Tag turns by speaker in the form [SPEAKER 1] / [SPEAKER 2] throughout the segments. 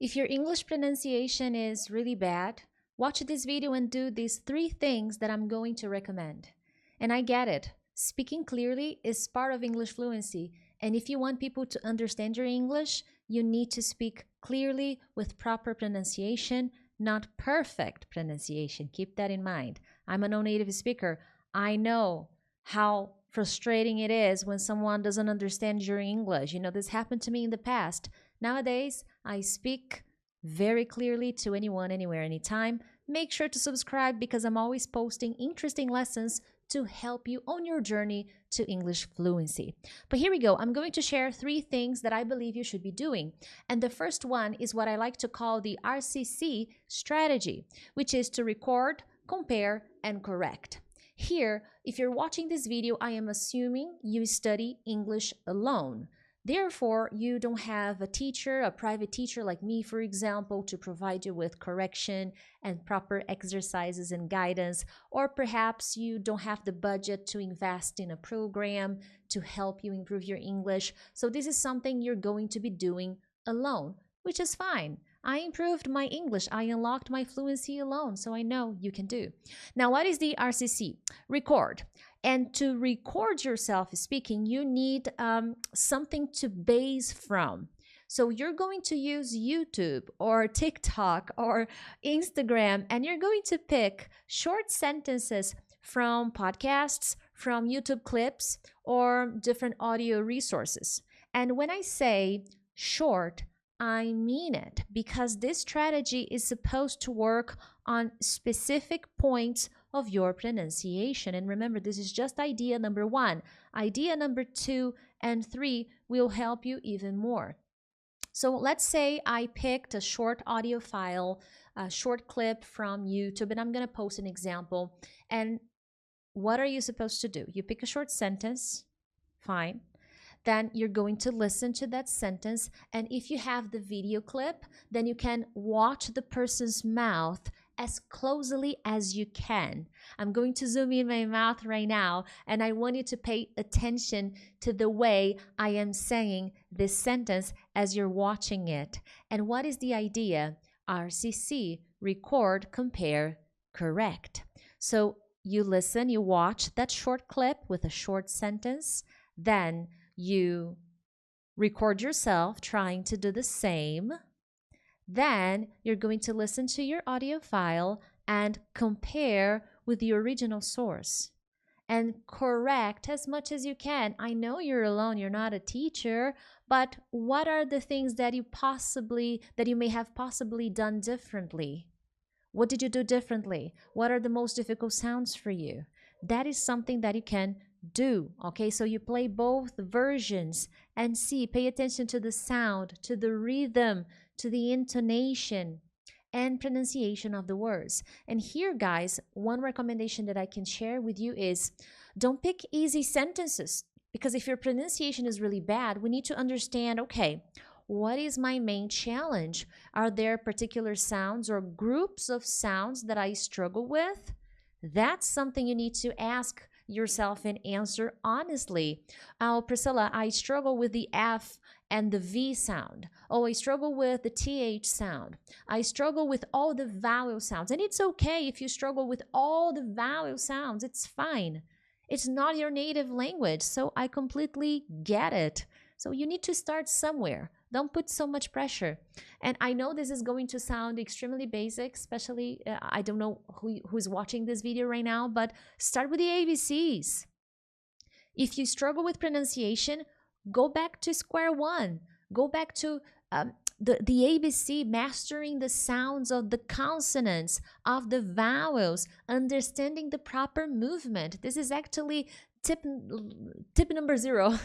[SPEAKER 1] If your English pronunciation is really bad, watch this video and do these 3 things that I'm going to recommend. And I get it. Speaking clearly is part of English fluency. And if you want people to understand your English, you need to speak clearly with proper pronunciation, not perfect pronunciation. Keep that in mind. I'm a non-native speaker. I know how frustrating it is when someone doesn't understand your English. You know, this happened to me in the past. Nowadays, I speak very clearly to anyone, anywhere, anytime. Make sure to subscribe because I'm always posting interesting lessons to help you on your journey to English fluency. But here we go. I'm going to share 3 things that I believe you should be doing. And the first one is what I like to call the RCC strategy, which is to record, compare, and correct. Here, if you're watching this video, I am assuming you study English alone. Therefore, you don't have a teacher, a private teacher like me, for example, to provide you with correction and proper exercises and guidance, or perhaps you don't have the budget to invest in a program to help you improve your English. So this is something you're going to be doing alone, which is fine. I improved my English. I unlocked my fluency alone, so I know you can do. Now, what is the RCC? Record. And to record yourself speaking, you need something to base from. So you're going to use YouTube or TikTok or Instagram, and you're going to pick short sentences from podcasts, from YouTube clips, or different audio resources. And when I say short, I mean it, because this strategy is supposed to work on specific points of your pronunciation. And remember, this is just idea number 1. Idea number 2 and 3 will help you even more. So let's say I picked a short audio file, a short clip from YouTube, and I'm going to post an example. And what are you supposed to do? You pick a short sentence, fine. Then you're going to listen to that sentence. And if you have the video clip, then you can watch the person's mouth as closely as you can. I'm going to zoom in my mouth right now, and I want you to pay attention to the way I am saying this sentence as you're watching it. And what is the idea? RCC, record, compare, correct. So you listen, you watch that short clip with a short sentence, then you record yourself trying to do the same. Then you're going to listen to your audio file and compare with the original source and correct as much as you can. I know you're alone, you're not a teacher, but what are the things that you may have possibly done differently? What did you do differently? What are the most difficult sounds for you? That is something that you can do. Okay, so you play both versions and see, pay attention to the sound, to the rhythm, to the intonation and pronunciation of the words. And here, guys, one recommendation that I can share with you is don't pick easy sentences, because if your pronunciation is really bad, we need to understand, okay, what is my main challenge? Are there particular sounds or groups of sounds that I struggle with? That's something you need to ask yourself and answer honestly. Oh, Priscilla, I struggle with the F and the V sound. Oh, I struggle with the TH sound. I struggle with all the vowel sounds. And it's okay if you struggle with all the vowel sounds. It's fine. It's not your native language, so I completely get it. So you need to start somewhere. Don't put so much pressure. And I know this is going to sound extremely basic, especially, I don't know who's watching this video right now, but start with the ABCs. If you struggle with pronunciation, go back to square one. Go back to the ABC, mastering the sounds of the consonants, of the vowels, understanding the proper movement. This is actually tip number 0.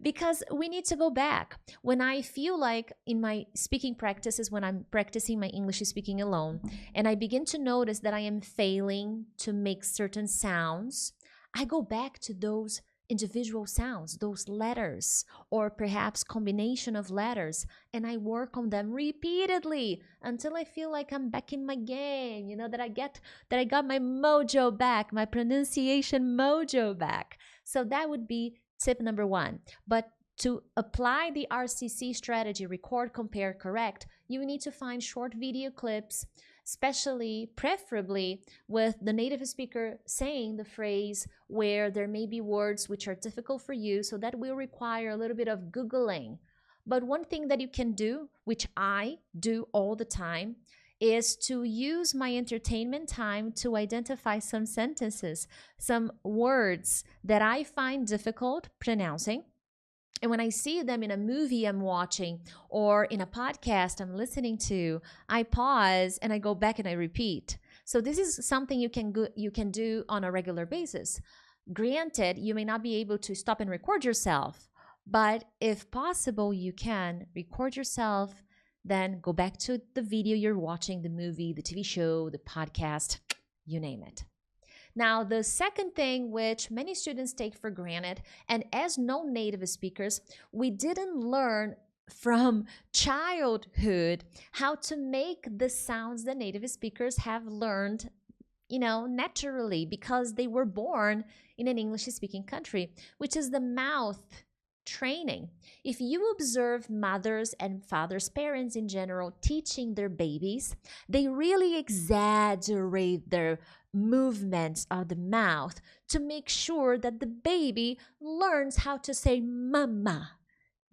[SPEAKER 1] Because we need to go back. When I feel like in my speaking practices, when I'm practicing my English speaking alone, and I begin to notice that I am failing to make certain sounds, I go back to those individual sounds, those letters, or perhaps combination of letters, and I work on them repeatedly until I feel like I'm back in my game, you know, that I got my mojo back, my pronunciation mojo back. So that would be tip number 1. But To apply the RCC strategy, record, compare, correct, you need to find short video clips, especially, preferably, with the native speaker saying the phrase where there may be words which are difficult for you, so that will require a little bit of Googling. But one thing that you can do, which I do all the time, is to use my entertainment time to identify some sentences, some words that I find difficult pronouncing. And when I see them in a movie I'm watching or in a podcast I'm listening to, I pause and I go back and I repeat. So this is something you can do on a regular basis. Granted, you may not be able to stop and record yourself, but if possible, you can record yourself, then go back to the video you're watching, the movie, the TV show, the podcast, you name it. Now, the second thing which many students take for granted, and as non-native speakers, we didn't learn from childhood how to make the sounds that native speakers have learned, naturally, because they were born in an English-speaking country, which is the mouth training. If you observe mothers and fathers, parents in general, teaching their babies, they really exaggerate their movements of the mouth to make sure that the baby learns how to say mama,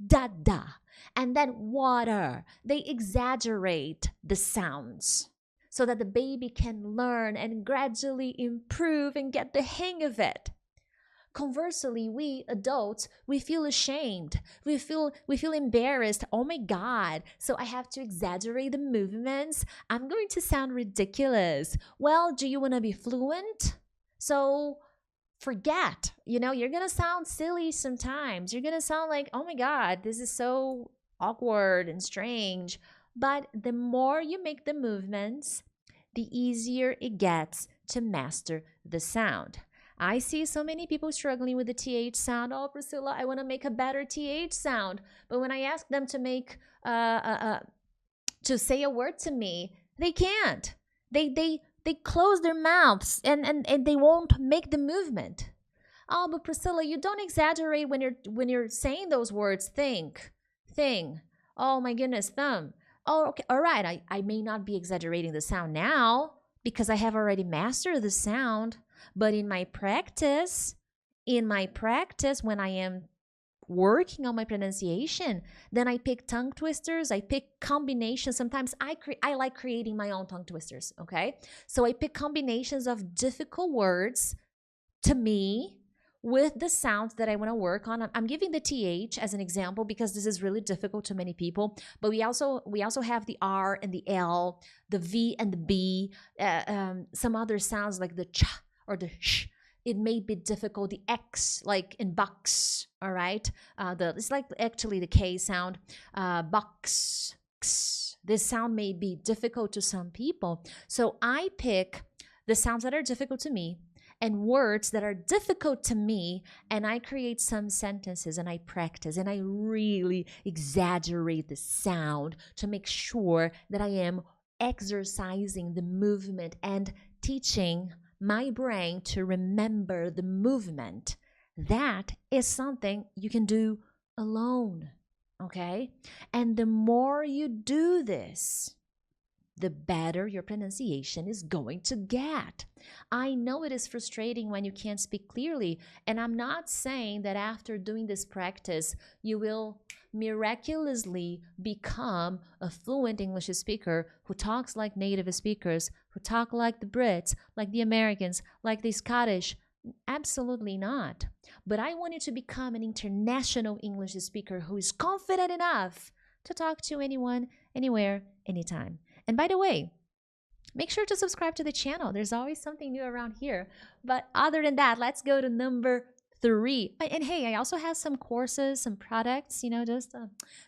[SPEAKER 1] dada, and then water. They exaggerate the sounds so that the baby can learn and gradually improve and get the hang of it. Conversely, we adults, we feel ashamed. We feel embarrassed. Oh my God, so I have to exaggerate the movements. I'm going to sound ridiculous. Well, do you want to be fluent? So forget, you're going to sound silly sometimes. You're going to sound like, oh my God, this is so awkward and strange. But the more you make the movements, the easier it gets to master the sound. I see so many people struggling with the TH sound. Oh, Priscilla, I want to make a better TH sound. But when I ask them to make, to say a word to me, they can't. They close their mouths and they won't make the movement. Oh, but Priscilla, you don't exaggerate when you're saying those words. Think, thing. Oh my goodness, thumb. Oh, okay, all right. I may not be exaggerating the sound now because I have already mastered the sound. But in my practice, when I am working on my pronunciation, then I pick tongue twisters, I pick combinations. Sometimes I like creating my own tongue twisters, okay? So I pick combinations of difficult words to me with the sounds that I want to work on. I'm giving the TH as an example because this is really difficult to many people, but we also have the R and the L, the V and the B, some other sounds like the ch or the sh. It may be difficult. The X, like in box, all right? It's like actually the K sound, box, x. This sound may be difficult to some people. So I pick the sounds that are difficult to me and words that are difficult to me, and I create some sentences and I practice and I really exaggerate the sound to make sure that I am exercising the movement and teaching my brain to remember the movement. That is something you can do alone, okay? And the more you do this, the better your pronunciation is going to get. I know it is frustrating when you can't speak clearly, and I'm not saying that after doing this practice, you will miraculously become a fluent English speaker who talks like native speakers, who talk like the Brits, like the Americans, like the Scottish. Absolutely not. But I want you to become an international English speaker who is confident enough to talk to anyone, anywhere, anytime. And by the way, make sure to subscribe to the channel. There's always something new around here. But other than that, let's go to number 3. And hey, I also have some courses, some products, just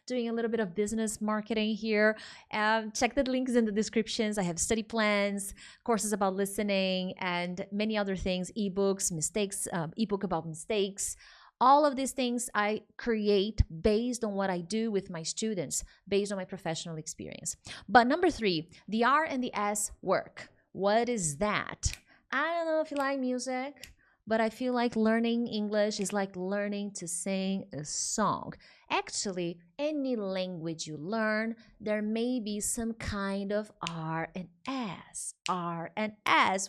[SPEAKER 1] doing a little bit of business marketing here. Check the links in the descriptions. I have study plans, courses about listening, and many other things, ebooks, mistakes, ebook about mistakes. All of these things I create based on what I do with my students, based on my professional experience. But number 3, the R and the S work. What is that? I don't know if you like music, but I feel like learning English is like learning to sing a song. Actually, any language you learn, there may be some kind of R and S,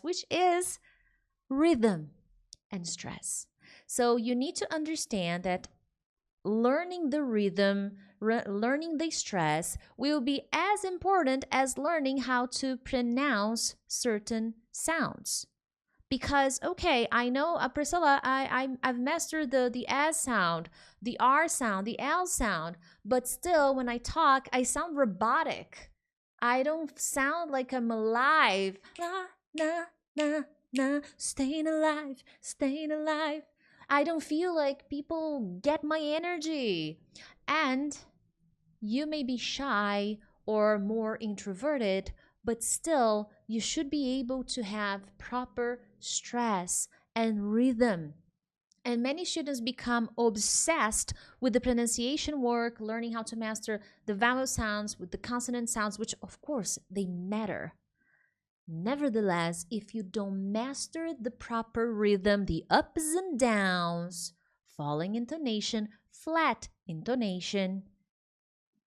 [SPEAKER 1] which is rhythm and stress. So you need to understand that learning the rhythm, learning the stress will be as important as learning how to pronounce certain sounds. Because okay, I know, Priscilla, I've mastered the S sound, the R sound, the L sound, but still when I talk, I sound robotic. I don't sound like I'm alive. Na na na na, staying alive, staying alive. I don't feel like people get my energy. And you may be shy or more introverted, but still you should be able to have proper stress and rhythm. And many students become obsessed with the pronunciation work, learning how to master the vowel sounds with the consonant sounds, which of course they matter. Nevertheless, if you don't master the proper rhythm, the ups and downs, falling intonation, flat intonation,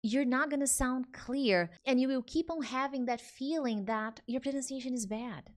[SPEAKER 1] you're not going to sound clear, and you will keep on having that feeling that your pronunciation is bad.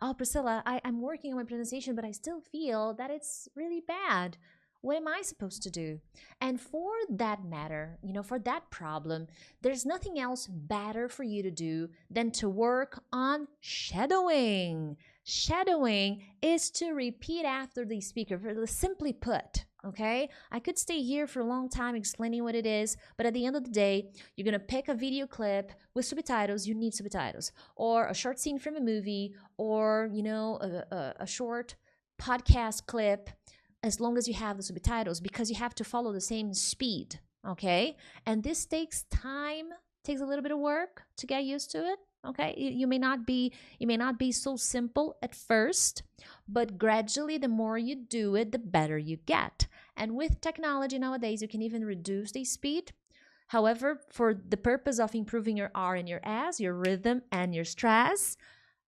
[SPEAKER 1] Oh, Priscilla, I'm working on my pronunciation, but I still feel that it's really bad. What am I supposed to do? And for that matter, for that problem, there's nothing else better for you to do than to work on shadowing. Shadowing is to repeat after the speaker, simply put. Okay, I could stay here for a long time explaining what it is, but at the end of the day, you're gonna pick a video clip with subtitles. You need subtitles, or a short scene from a movie, or a short podcast clip, as long as you have the subtitles, because you have to follow the same speed. Okay, and this takes time, takes a little bit of work to get used to it. Okay, it may not be so simple at first, but gradually the more you do it, the better you get. And with technology nowadays, you can even reduce the speed. However, for the purpose of improving your R and your S, your rhythm and your stress,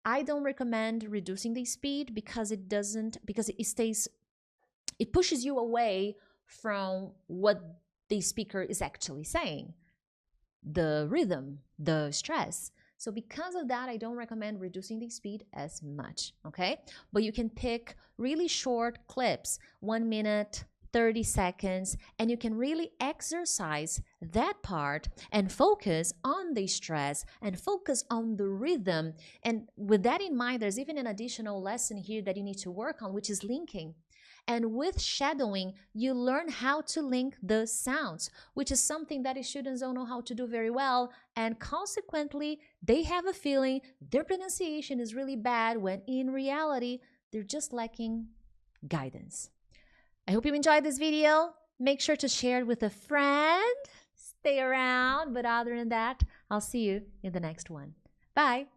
[SPEAKER 1] I don't recommend reducing the speed, because it pushes you away from what the speaker is actually saying, the rhythm, the stress. So because of that, I don't recommend reducing the speed as much, okay? But you can pick really short clips, 1 minute, 30 seconds, and you can really exercise that part and focus on the stress and focus on the rhythm. And with that in mind, there's even an additional lesson here that you need to work on, which is linking. And with shadowing, you learn how to link the sounds, which is something that students don't know how to do very well. And consequently, they have a feeling their pronunciation is really bad, when in reality, they're just lacking guidance. I hope you enjoyed this video. Make sure to share it with a friend. Stay around. But other than that, I'll see you in the next one. Bye.